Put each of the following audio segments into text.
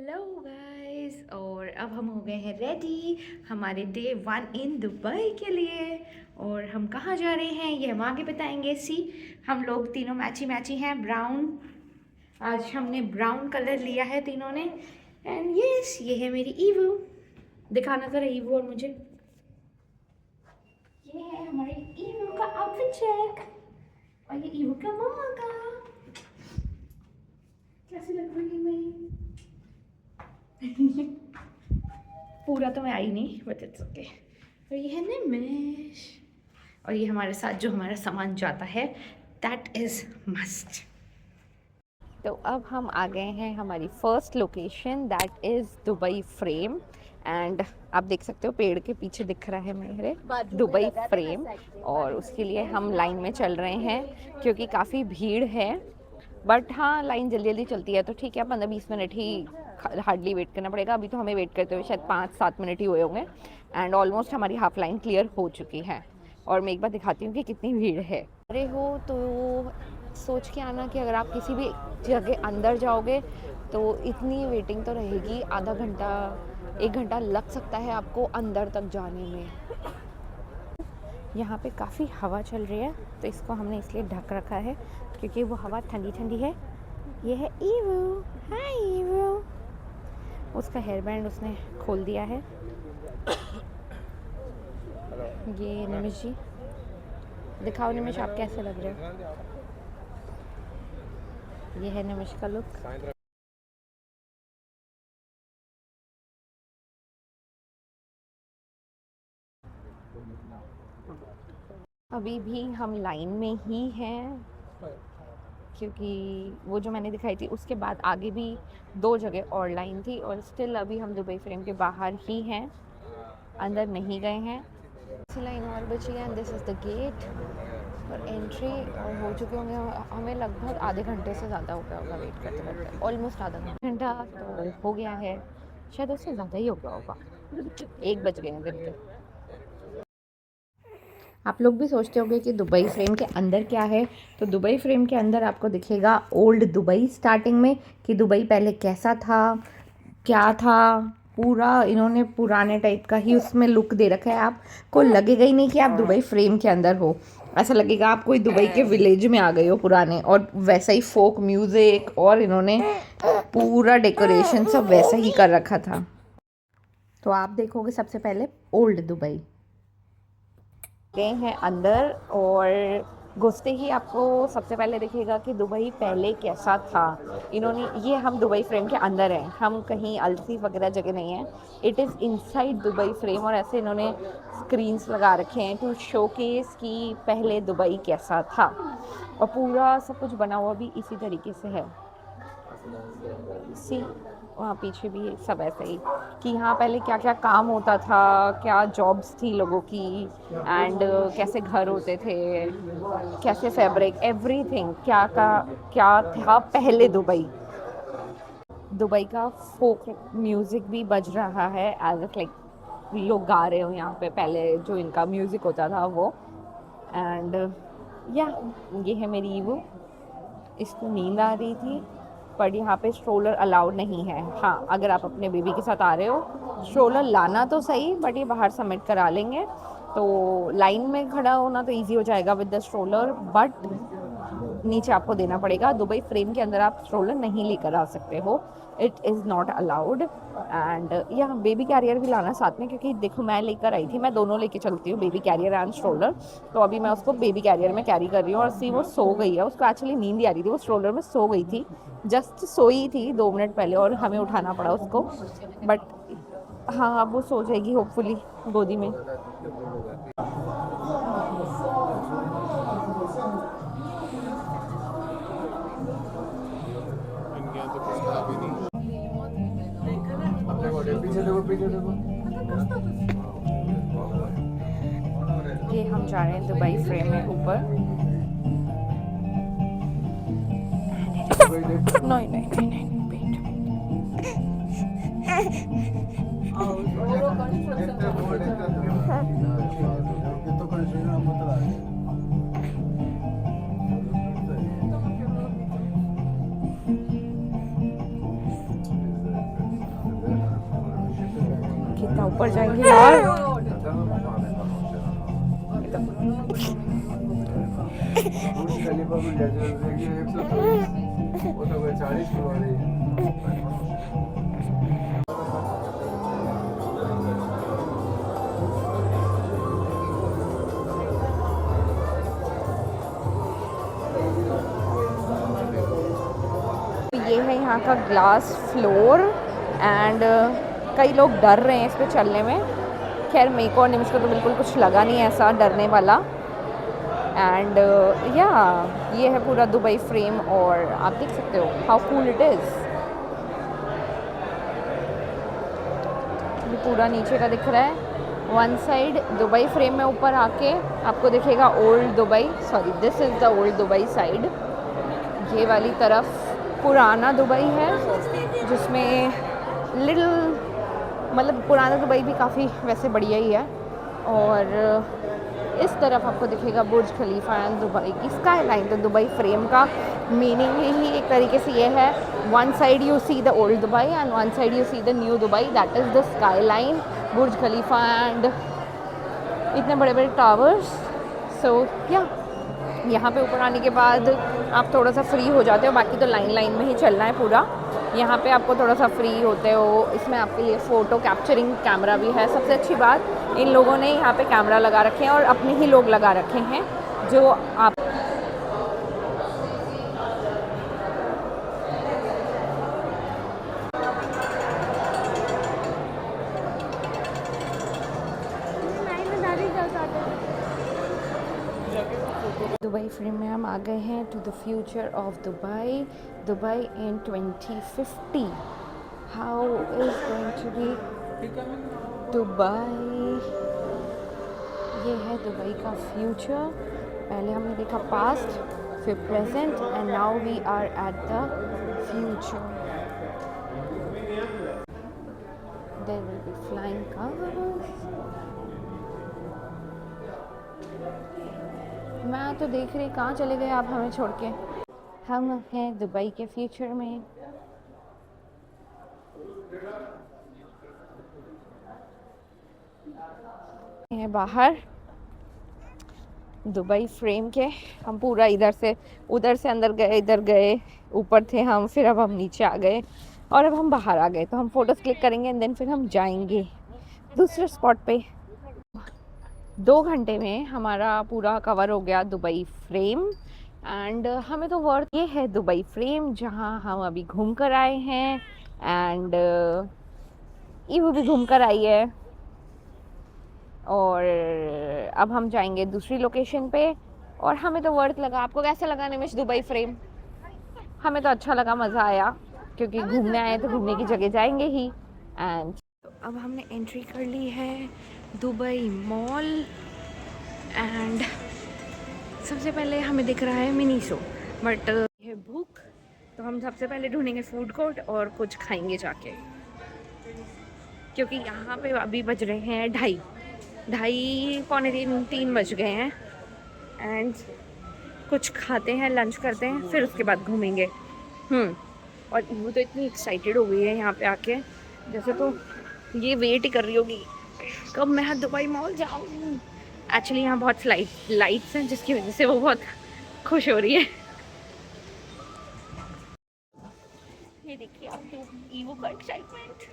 Hello guys. और अब हम हो गए हैं रेडी हमारे डे 1 इन दुबई के लिए। और हम कहाँ जा रहे हैं ये हम आगे बताएंगे। सी हम लोग तीनों मैची मैची हैं ब्राउन। आज हमने ब्राउन कलर लिया है तीनों ने। एंड यस ये है मेरी ईवू। दिखाना ज़रा ईवू और मुझे। ये है हमारी ईवू का आउटफिट चेक। और ये ईवू का मम्मा का। कैसी लग रही है मैं? पूरा तो मैं आई नहीं बट इट्स ओके। और ये है निमेश। और ये हमारे साथ जो हमारा सामान जाता है दैट इज़ मस्ट। तो अब हम आ गए हैं हमारी first location that is Dubai frame. And आप देख सकते हो पेड़ के पीछे दिख रहा है मेरे दुबई फ्रेम। और उसके लिए हम लाइन में चल रहे हैं क्योंकि काफ़ी भीड़ है। बट हाँ लाइन जल्दी जल्दी चलती है तो ठीक है 15-20 मिनट ही हार्डली वेट करना पड़ेगा। अभी तो हमें वेट करते हुए शायद 5-7 मिनट ही हुए होंगे। एंड ऑलमोस्ट हमारी हाफ लाइन क्लियर हो चुकी है। और मैं एक बार दिखाती हूँ कि कितनी भीड़ है। अरे हो तो सोच के आना कि अगर आप किसी भी जगह अंदर जाओगे तो इतनी वेटिंग तो रहेगी। आधा घंटा 1 घंटा लग सकता है आपको अंदर तक जाने में। यहाँ पे काफ़ी हवा चल रही है तो इसको हमने इसलिए ढक रखा है क्योंकि वो हवा ठंडी ठंडी है। ये है ईवू। हाय ईवू। उसका हेयर बैंड उसने खोल दिया है। ये निमिष जी दिखाओ निमिष आप कैसे लग रहे हो। ये है निमिष का लुक। अभी भी हम लाइन में ही हैं क्योंकि वो जो मैंने दिखाई थी उसके बाद आगे भी 2 जगह और लाइन थी। और स्टिल अभी हम दुबई फ्रेम के बाहर ही हैं, अंदर नहीं गए हैं। लाइन और बची है and this is the gate और एंट्री। और हो चुके होंगे हमें लगभग आधे घंटे से ज़्यादा हो गया होगा वेट करते करते। ऑलमोस्ट आधा घंटा तो हो गया है, शायद उससे ज़्यादा ही हो गया होगा। 1 बज गए हैं दिन के। आप लोग भी सोचते होंगे कि दुबई फ्रेम के अंदर क्या है। तो दुबई फ्रेम के अंदर आपको दिखेगा ओल्ड दुबई स्टार्टिंग में कि दुबई पहले कैसा था क्या था। पूरा इन्होंने पुराने टाइप का ही उसमें लुक दे रखा है। आपको लगेगा ही नहीं कि आप दुबई फ्रेम के अंदर हो। ऐसा लगेगा आप कोई दुबई के विलेज में आ गए हो पुराने। और वैसा ही फोक म्यूज़िक और इन्होंने पूरा डेकोरेशन सब वैसा ही कर रखा था। तो आप देखोगे सबसे पहले ओल्ड दुबई गए हैं अंदर। और घुसते ही आपको सबसे पहले दिखेगा कि दुबई पहले कैसा था। इन्होंने ये हम दुबई फ्रेम के अंदर हैं, हम कहीं अलसी वगैरह जगह नहीं है। It is inside Dubai frame. और ऐसे इन्होंने स्क्रीन्स लगा रखे हैं टू शोकेस कि पहले दुबई कैसा था। और पूरा सब कुछ बना हुआ भी इसी तरीके से है। सी वहाँ पीछे भी सब ऐसे ही कि यहाँ पहले क्या क्या काम होता था, क्या जॉब्स थी लोगों की। एंड कैसे घर होते थे, कैसे फैब्रिक एवरीथिंग क्या था पहले दुबई। दुबई का फोक म्यूज़िक भी बज रहा है एज लाइक लोग गा रहे हो यहाँ पे पहले जो इनका म्यूज़िक होता था वो। एंड या ये है मेरी ईवू। इसको नींद आ रही थी पर यहाँ पे स्ट्रोलर अलाउड नहीं है। हाँ अगर आप अपने बेबी के साथ आ रहे हो स्ट्रोलर लाना तो सही बट ये बाहर सबमिट करा लेंगे। तो लाइन में खड़ा होना तो इजी हो जाएगा विद द स्ट्रोलर बट नीचे आपको देना पड़ेगा। दुबई फ्रेम के अंदर आप स्ट्रोलर नहीं लेकर आ सकते हो, it is not allowed. And यहाँ बेबी कैरियर भी लाना साथ में क्योंकि देखो मैं लेकर आई थी, मैं दोनों लेके चलती हूँ बेबी कैरियर एंड स्ट्रोलर। तो अभी मैं उसको बेबी कैरियर में कैरी कर रही हूँ। और सी वो सो गई है, उसको एक्चुअली नींद ही आ रही थी, वो स्ट्रोलर में सो गई थी। जस्ट सोई थी 2 मिनट पहले और हमें उठाना पड़ा उसको। बट हाँ अब वो सो जाएगी होपफुली गोदी में। ये हम जा रहे हैं दुबई फ्रेम में ऊपर। नहीं नहीं नहीं नहीं यहाँ ऊपर जाएंगे और बुर्ज खलीफा भी ले जाओ, देखिए 124, वो तो कोई 40 फ्लोर है। ये है यहाँ का ग्लास फ्लोर एंड कई लोग डर रहे हैं इस पे चलने में। खैर मेरे को और निमिष को तो बिल्कुल कुछ लगा नहीं ऐसा डरने वाला। एंड या ये है पूरा दुबई फ्रेम और आप देख सकते हो हाउ कूल इट इज़। ये पूरा नीचे का दिख रहा है। वन साइड दुबई फ्रेम में ऊपर आके आपको दिखेगा old Dubai, sorry this is the old Dubai side. ये वाली तरफ पुराना दुबई है जिसमें लिटिल मतलब पुराना दुबई भी काफ़ी वैसे बढ़िया ही है। और इस तरफ आपको दिखेगा बुर्ज खलीफा एंड दुबई की स्काई लाइन। तो दुबई फ्रेम का मीनिंग ही एक तरीके से ये है, one side you see the old Dubai and one side you see the new Dubai, that is the sky line, Burj Khalifa and इतने बड़े बड़े टावर्स। सो या यहाँ पे ऊपर आने के बाद आप थोड़ा सा फ्री हो जाते हो, बाकी तो लाइन लाइन में ही चलना है पूरा। यहाँ पे आपको थोड़ा सा फ्री होते हो। इसमें आपके लिए फ़ोटो कैप्चरिंग कैमरा भी है। सबसे अच्छी बात इन लोगों ने यहाँ पे कैमरा लगा रखे हैं और अपने ही लोग लगा रखे हैं जो आप दुबई फ्रेम में हम आ गए हैं to the future of Dubai. Dubai in 2050 how is going to be Dubai. ये है दुबई का फ्यूचर। पहले हमने देखा पास्ट, फिर present and now we are at the future. There will be flying cars. मैं तो देख रही कहाँ चले गए आप हमें छोड़ के। हम हैं दुबई के फ्यूचर में। हैं बाहर दुबई फ्रेम के। हम पूरा इधर से उधर से अंदर गए, इधर गए, ऊपर थे हम, फिर अब हम नीचे आ गए और अब हम बाहर आ गए। तो हम फ़ोटोज़ क्लिक करेंगे एंड देन फिर हम जाएंगे दूसरे स्पॉट पे। 2 घंटे में हमारा पूरा कवर हो गया दुबई फ्रेम एंड हमें तो वर्थ। ये है दुबई फ्रेम जहाँ हम अभी घूम कर आए हैं एंड ईवू भी घूम कर आई है और अब हम जाएंगे दूसरी लोकेशन पे। और हमें तो वर्थ लगा। आपको कैसा लगा निमिष दुबई फ्रेम? हमें तो अच्छा लगा, मज़ा आया, क्योंकि घूमने आए तो घूमने की जगह जाएंगे ही। एंड तो अब हमने एंट्री कर ली है दुबई मॉल एंड सबसे पहले हमें दिख रहा है मिनीसो, बट है भूख तो हम सबसे पहले ढूंढेंगे फूड कोर्ट और कुछ खाएंगे जाके, क्योंकि यहाँ पे अभी बज रहे हैं 2:30 पौने 3 बज गए हैं एंड कुछ खाते हैं, लंच करते हैं, फिर उसके बाद घूमेंगे। और वो तो इतनी एक्साइटेड हो गई है यहाँ पे आके, जैसे तो ये वेट ही कर रही होगी कब मैं दुबई मॉल जाऊँ। एक्चुअली यहाँ बहुत लाइट्स हैं जिसकी वजह से वो बहुत खुश हो रही है। ये देखिए आप तो ईवो का एक्साइटमेंट।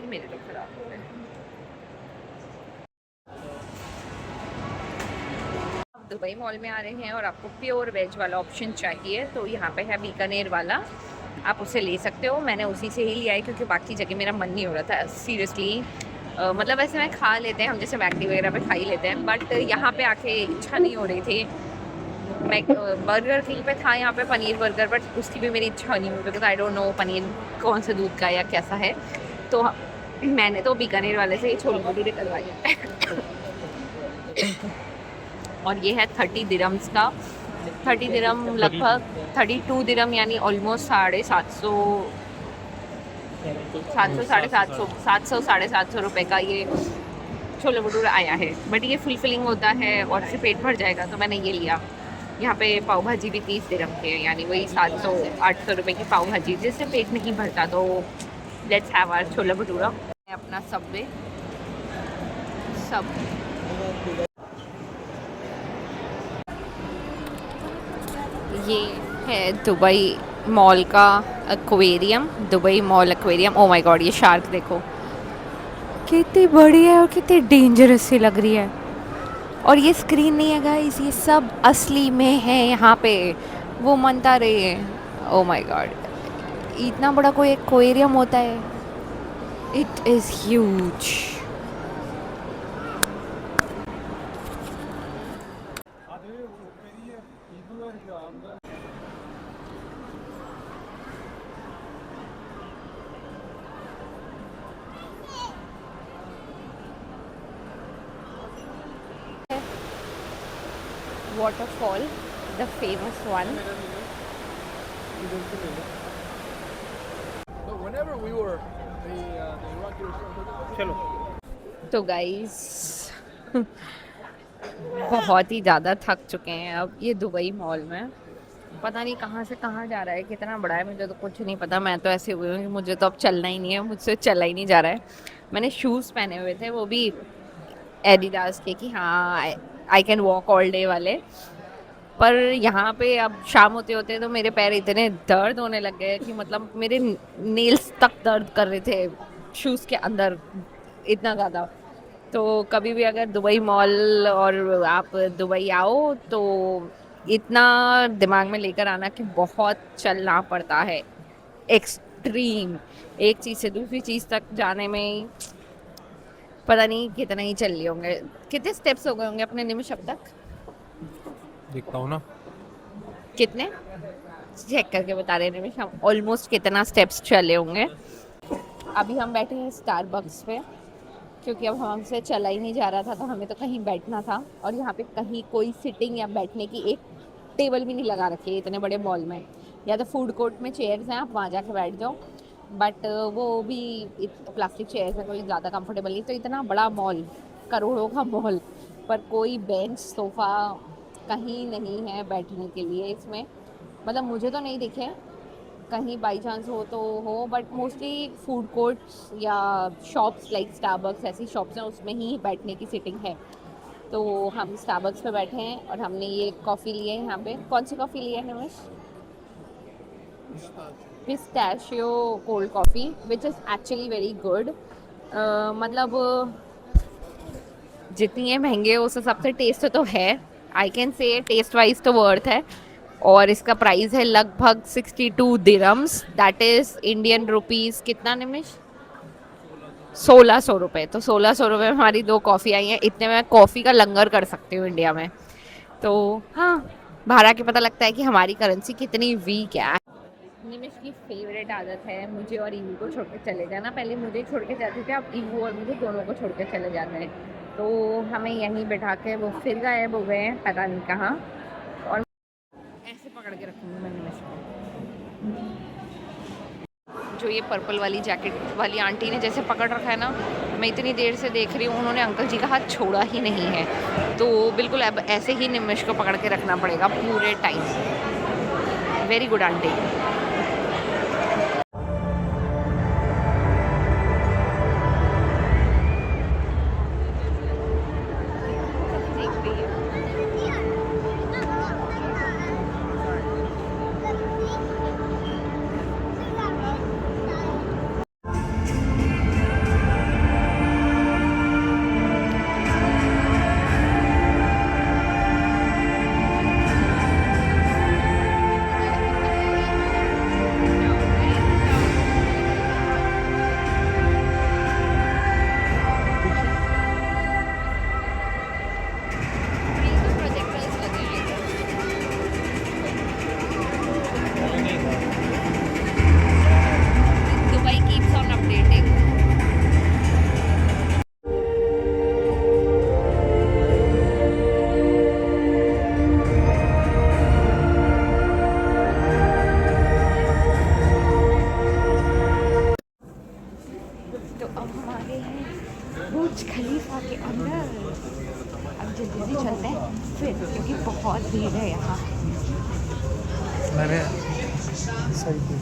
मेरे तो खराब हो गए। दुबई मॉल में आ रहे हैं और आपको प्योर वेज वाला ऑप्शन चाहिए तो यहाँ पे है बीकानेर वाला, आप उसे ले सकते हो। मैंने उसी से ही लिया है क्योंकि बाकी जगह मेरा मन नहीं हो रहा था सीरियसली। मतलब वैसे मैं खा लेते हैं, हम जैसे मैकडी वगैरह पे खा ही लेते हैं, बट यहाँ पे आके इच्छा नहीं हो रही थी। मैं बर्गर किंग पे था यहाँ पे पनीर बर्गर, बट उसकी भी मेरी इच्छा नहीं हुई because I don't know paneer कौन से दूध का या कैसा है। तो मैंने तो बीकानेर वाले से ही छोले भटूरे करवाए और ये है 30 दिरम्स का। 30 दिरम लगभग 32 दिरम यानी ऑलमोस्ट 750 700 750 700 750 रुपये का ये छोले भटूरे आया है। बट ये फुलफिलिंग होता है और इससे पेट भर जाएगा, तो मैंने ये लिया। यहाँ पे पाव भाजी भी 30 दिरहम की है, यानी वही 700 800 रुपये की पाव भाजी, जिससे पेट नहीं भरता। तो let's have our chole bhatura. अपना सबवे सब ये है दुबई मॉल का aquarium, Dubai Mall aquarium. Oh my God, ये शार्क देखो कितनी बड़ी है और कितनी डेंजरस सी लग रही है। और ये स्क्रीन नहीं है गाइस, ये सब असली में है यहाँ पे, वो मनता रहे है। ओ माय गॉड, इतना बड़ा कोई एक्वेरियम होता है। It is huge. Waterfall, the famous one. But whenever we were the Iraqi चलो तो गाइस बहुत ही ज़्यादा थक चुके हैं अब ये दुबई मॉल में। पता नहीं कहाँ से कहाँ जा रहा है, कितना बड़ा है, मुझे तो कुछ नहीं पता। मैं तो ऐसे हुई हूँ कि मुझे तो अब चलना ही नहीं है, मुझसे चला ही नहीं जा रहा है। मैंने शूज़ पहने हुए थे, वो भी एडिडास के, कि हाँ I can walk all day वाले। पर यहाँ पे अब शाम होते होते तो मेरे पैर इतने दर्द होने लग गए कि मतलब मेरे नेल्स तक दर्द कर रहे थे शूज़ के अंदर, इतना ज़्यादा। तो कभी भी अगर दुबई मॉल और आप दुबई आओ तो इतना दिमाग में लेकर आना कि बहुत चलना पड़ता है, एक्सट्रीम। एक चीज़ से दूसरी चीज़ तक जाने में पता नहीं कितना ही चल लिए होंगे। कितने स्टेप्स हो गए होंगे अपने निमिष अब तक? देखता हूँ ना कितने चेक करके बता रहे निमिष, हम ऑलमोस्ट कितना स्टेप्स चले होंगे। अभी हम बैठे हैं स्टारबक्स पे, क्योंकि अब हमसे चला ही नहीं जा रहा था, तो हमें तो कहीं बैठना था। और यहाँ पे कहीं कोई सिटिंग या बैठने की एक टेबल भी नहीं लगा रखी है इतने बड़े मॉल में। या तो फूड कोर्ट में चेयर्स हैं, आप वहाँ जाके बैठ जाओ, बट वो भी प्लास्टिक चेयर्स है, कोई ज़्यादा कंफर्टेबल नहीं। तो इतना बड़ा मॉल, करोड़ों का मॉल, पर कोई बेंच सोफ़ा कहीं नहीं है बैठने के लिए इसमें। मतलब मुझे तो नहीं दिखे, कहीं बाई चांस हो तो हो, बट मोस्टली फूड कोर्ट्स या शॉप्स लाइक स्टारबक्स, ऐसी शॉप्स हैं उसमें ही बैठने की सिटिंग है। तो हम स्टारबक्स पे बैठे हैं और हमने ये कॉफ़ी ली है यहाँ पे। कौन सी कॉफ़ी ली है Nimish? Pistachio cold coffee, which is actually very good. मतलब जितनी ये महंगे है उस हिसाब से टेस्ट तो है, I can say taste wise तो वर्थ है। और इसका प्राइस है लगभग 62 dirhams, that is Indian rupees कितना निमिष? 1600 रुपये। तो 1600 रुपये में हमारी 2 कॉफ़ी आई हैं। इतने में कॉफ़ी का लंगर कर सकती हूँ इंडिया में। तो हाँ, बाहर आके पता लगता है कि हमारी करेंसी कितनी वीक है। निमिष की फेवरेट आदत है मुझे और ईवू को छोड़ के चले जाना। पहले मुझे छोड़ के जाते थे, अब ईवू और मुझे दोनों को छोड़ के चले जाते हैं। तो हमें यहीं बैठा के वो फिर गायब हो गए हैं, पता नहीं कहाँ। और ऐसे पकड़ के रखूँगी मैं निमिष को। जो ये पर्पल वाली जैकेट वाली आंटी ने जैसे पकड़ रखा है ना, मैं इतनी देर से देख रही हूँ, उन्होंने अंकल जी का हाथ छोड़ा ही नहीं है। तो बिल्कुल अब ऐसे ही निमिष को पकड़ के रखना पड़ेगा पूरे time. Very good aunty. Burj Khalifa के अंदर। अब जल्दी जल्दी चलते हैं फिर, क्योंकि बहुत भीड़ है यहाँ। मैंने सही की।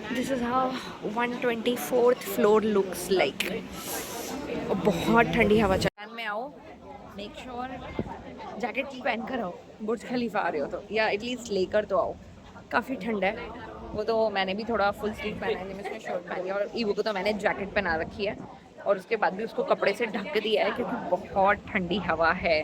This is how 124th floor looks like. बहुत ठंडी हवा चल में आओ, मेक श्योर जैकेट पहन कर आओ, बुर्ज खलीफा आ रहे हो तो, या एटलीस्ट लेकर तो आओ। काफ़ी ठंडा है। वो तो मैंने भी थोड़ा फुल स्लीव पहना है, जिसमें शर्ट पहनी है, और ईवो को तो मैंने जैकेट पहना रखी है और उसके बाद भी उसको कपड़े से ढक दिया है क्योंकि बहुत ठंडी हवा है।